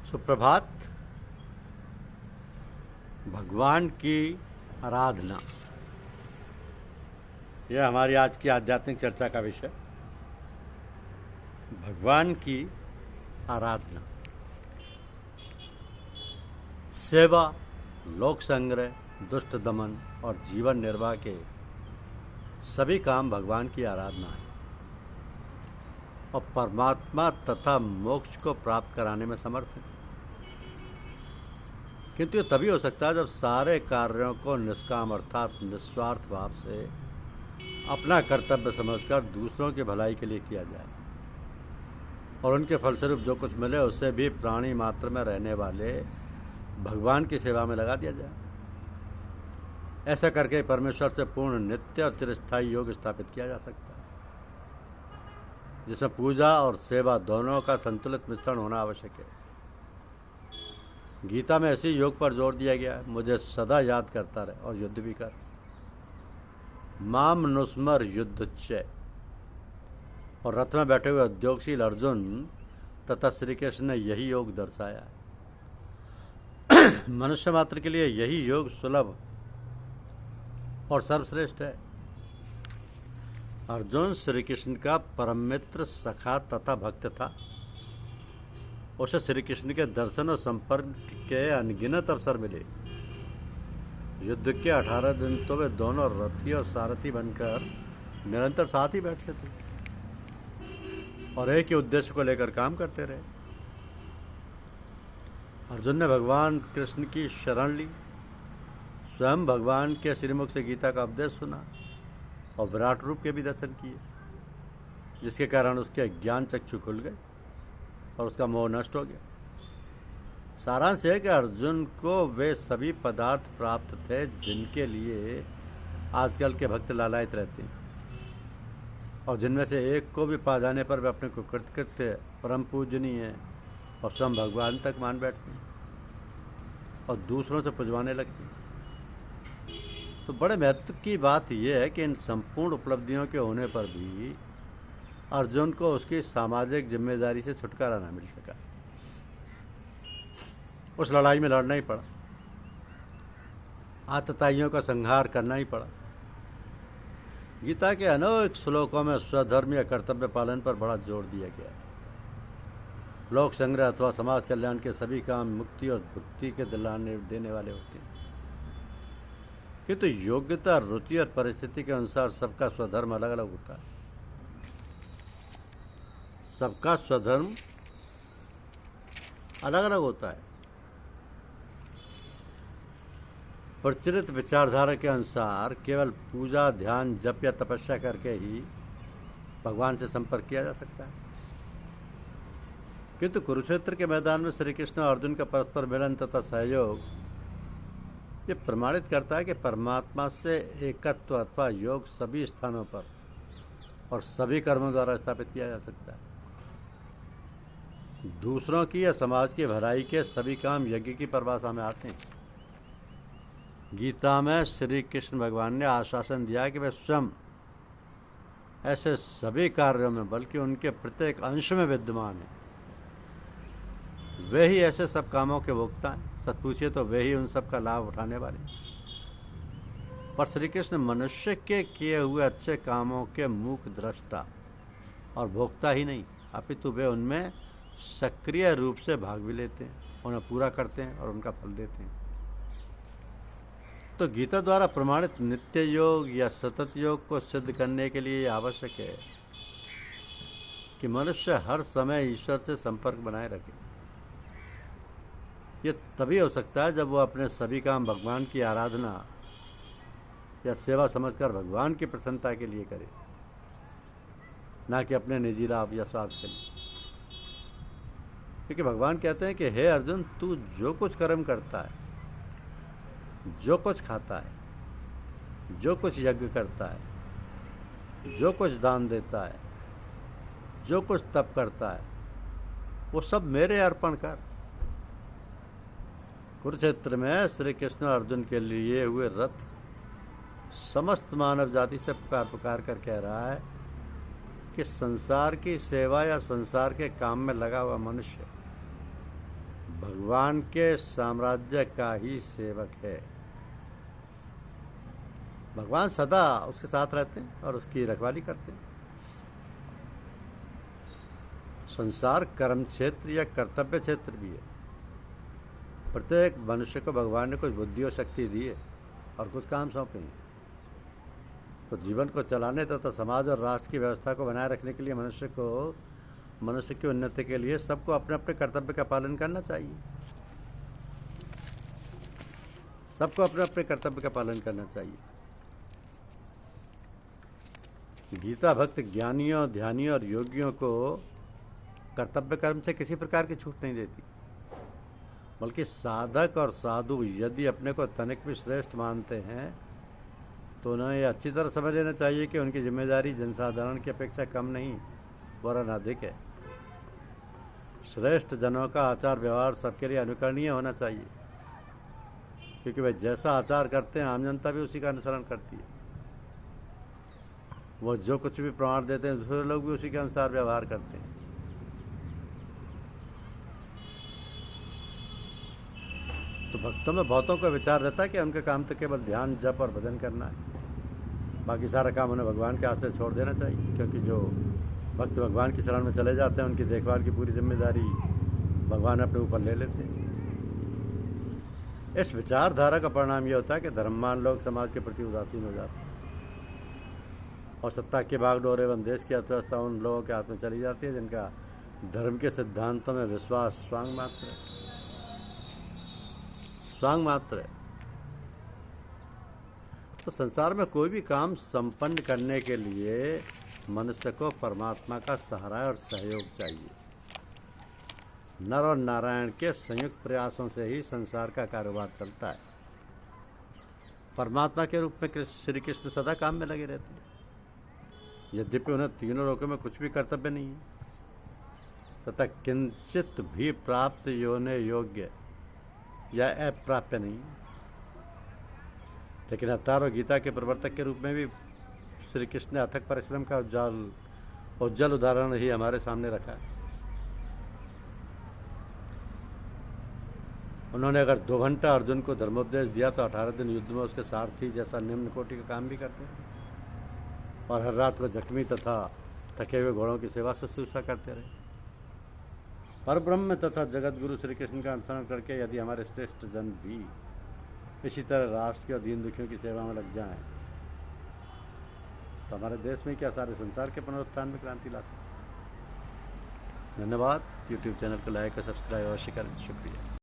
सुप्रभात। भगवान की आराधना, यह हमारी आज की आध्यात्मिक चर्चा का विषय। भगवान की आराधना, सेवा, लोक संग्रह, दुष्ट दमन और जीवन निर्वाह के सभी काम भगवान की आराधना है और परमात्मा तथा मोक्ष को प्राप्त कराने में समर्थ है। किंतु ये तभी हो सकता है जब सारे कार्यों को निष्काम अर्थात निस्वार्थ भाव से अपना कर्तव्य समझकर दूसरों की भलाई के लिए किया जाए और उनके फलस्वरूप जो कुछ मिले उससे भी प्राणी मात्र में रहने वाले भगवान की सेवा में लगा दिया जाए। ऐसा करके परमेश्वर से पूर्ण नित्य और चिरस्थायी योग स्थापित किया जा सकता है, जिसमें पूजा और सेवा दोनों का संतुलित मिश्रण होना आवश्यक है। गीता में ऐसे योग पर जोर दिया गया है, मुझे सदा याद करता रहे और युद्ध भी कर। माम नुस्मर युद्धच्चय। और रथ में बैठे हुए उद्योगशील अर्जुन तथा श्री कृष्ण ने यही योग दर्शाया है। मनुष्य मात्र के लिए यही योग सुलभ और सर्वश्रेष्ठ है। अर्जुन श्री कृष्ण का परम मित्र, सखा तथा भक्त था। उसे श्री कृष्ण के दर्शन और संपर्क के अनगिनत अवसर मिले। युद्ध के 18 दिन तो वे दोनों रथी और सारथी बनकर निरंतर साथ ही बैठते थे और एक ही उद्देश्य को लेकर काम करते रहे। अर्जुन ने भगवान कृष्ण की शरण ली, स्वयं भगवान के श्रीमुख से गीता का उपदेश सुना और विराट रूप के भी दर्शन किए, जिसके कारण उसके ज्ञान चक्षु खुल गए और उसका मोह नष्ट हो गया। सारांश है कि अर्जुन को वे सभी पदार्थ प्राप्त थे जिनके लिए आजकल के भक्त लालायित रहते हैं और जिनमें से एक को भी पा जाने पर वे अपने को कृतकृत्य, परम पूजनीय और स्वयं भगवान तक मान बैठते हैं और दूसरों से पुजवाने लगते हैं। तो बड़े महत्व की बात यह है कि इन संपूर्ण उपलब्धियों के होने पर भी अर्जुन को उसकी सामाजिक जिम्मेदारी से छुटकारा न मिल सका। उस लड़ाई में लड़ना ही पड़ा, आतताइयों का संहार करना ही पड़ा। गीता के अनेक श्लोकों में स्वधर्म या कर्तव्य पालन पर बड़ा जोर दिया गया है। लोक संग्रह अथवा समाज कल्याण के सभी काम मुक्ति और भक्ति के दिलाने देने वाले होते हैं, किंतु योग्यता, रुचि और परिस्थिति के अनुसार सबका स्वधर्म अलग अलग होता है। सबका स्वधर्म अलग अलग होता है। प्रचलित विचारधारा के अनुसार केवल पूजा, ध्यान, जप या तपस्या करके ही भगवान से संपर्क किया जा सकता है, किंतु कुरुक्षेत्र के मैदान में श्री कृष्ण और अर्जुन का परस्पर मिलन तथा सहयोग ये प्रमाणित करता है कि परमात्मा से एकत्व अथवा योग सभी स्थानों पर और सभी कर्मों द्वारा स्थापित किया जा सकता है। दूसरों की या समाज की भलाई के सभी काम यज्ञ की परिभाषा में आते हैं। गीता में श्री कृष्ण भगवान ने आश्वासन दिया कि वे स्वयं ऐसे सभी कार्यों में बल्कि उनके प्रत्येक अंश में विद्यमान हैं। वे ही ऐसे सब कामों के भोक्ता हैं। सच पूछिए तो वे ही उन सब का लाभ उठाने वाले। पर श्री कृष्ण मनुष्य के किए हुए अच्छे कामों के मूक दृष्टा और भोक्ता ही नहीं, अपितु वे उनमें सक्रिय रूप से भाग भी लेते हैं, उन्हें पूरा करते हैं और उनका फल देते हैं। तो गीता द्वारा प्रमाणित नित्य योग या सतत योग को सिद्ध करने के लिए आवश्यक है कि मनुष्य हर समय ईश्वर से संपर्क बनाए रखे। ये तभी हो सकता है जब वो अपने सभी काम भगवान की आराधना या सेवा समझकर भगवान की प्रसन्नता के लिए करे, ना कि अपने निजी लाभ या स्वार्थ के लिए। क्योंकि भगवान कहते हैं कि हे अर्जुन, तू जो कुछ कर्म करता है, जो कुछ खाता है, जो कुछ यज्ञ करता है, जो कुछ दान देता है, जो कुछ तप करता है, वो सब मेरे अर्पण कर। कुरुक्षेत्र में श्री कृष्ण अर्जुन के लिए हुए रथ समस्त मानव जाति से पुकार कर कह रहा है कि संसार की सेवा या संसार के काम में लगा हुआ मनुष्य भगवान के साम्राज्य का ही सेवक है। भगवान सदा उसके साथ रहते हैं और उसकी रखवाली करते हैं। संसार कर्म क्षेत्र या कर्तव्य क्षेत्र भी है। प्रत्येक मनुष्य को भगवान ने कुछ बुद्धि और शक्ति दी है और कुछ काम सौंपे हैं। तो जीवन को चलाने तथा समाज और राष्ट्र की व्यवस्था को बनाए रखने के लिए मनुष्य की उन्नति के लिए सबको अपने अपने कर्तव्य का पालन करना चाहिए। सबको अपने अपने कर्तव्य का पालन करना चाहिए। गीता भक्त ज्ञानियों, ध्यानियों और योगियों को कर्तव्य कर्म से किसी प्रकार की छूट नहीं देती, बल्कि साधक और साधु यदि अपने को तनिक भी श्रेष्ठ मानते हैं तो उन्हें यह अच्छी तरह समझ लेना चाहिए कि उनकी जिम्मेदारी जनसाधारण की अपेक्षा कम नहीं वरन अधिक है। श्रेष्ठ जनों का आचार व्यवहार सबके लिए अनुकरणीय होना चाहिए, क्योंकि वे जैसा आचार करते हैं आम जनता भी उसी का अनुसरण करती है। वो जो कुछ भी प्रमाण देते हैं दूसरे लोग भी उसी के अनुसार व्यवहार करते हैं। तो भक्तों में बहुतों का विचार रहता है कि उनका काम तो केवल ध्यान, जप और भजन करना है, बाकी सारा काम उन्हें भगवान के हाथ से छोड़ देना चाहिए, क्योंकि जो भक्त भगवान की शरण में चले जाते हैं उनकी देखभाल की पूरी जिम्मेदारी भगवान अपने ऊपर ले लेते हैं। इस विचारधारा का परिणाम यह होता है कि धर्मवान लोग समाज के प्रति उदासीन हो जाते हैं और सत्ता के बागडोर एवं देश की अर्थव्यवस्था उन लोगों के हाथ में चली जाती है जिनका धर्म के सिद्धांतों में विश्वास स्वांग मात्र है। तो संसार में कोई भी काम संपन्न करने के लिए मनुष्य को परमात्मा का सहारा और सहयोग चाहिए। नर और नारायण के संयुक्त प्रयासों से ही संसार का कारोबार चलता है। परमात्मा के रूप में श्री कृष्ण सदा काम में लगे रहते हैं, यद्यपि उन्हें तीनों लोकों में कुछ भी कर्तव्य नहीं है तथा किंचित भी प्राप्त होने योग्य या अप्राप्य नहीं, लेकिन अवतार और गीता के प्रवर्तक के रूप में भी श्री कृष्ण ने अथक परिश्रम का उज्जवल उदाहरण ही हमारे सामने रखा है। उन्होंने अगर 2 घंटा अर्जुन को धर्मोपदेश दिया तो 18 दिन युद्ध में उसके सारथी जैसा निम्न कोटि का काम भी करते हैं और हर रात को जख्मी तथा थके हुए घोड़ों की सेवा शुश्रूषा करते रहे। परब्रह्म तथा जगत गुरु श्री कृष्ण का अनुसरण करके यदि हमारे श्रेष्ठ जन भी इसी तरह राष्ट्र के और दीन दुखियों की सेवा में लग जाएं तो हमारे देश में क्या सारे संसार के पुनरुत्थान में क्रांति ला सकते। धन्यवाद। यूट्यूब चैनल को लाइक और सब्सक्राइब अवश्य करें। शुक्रिया।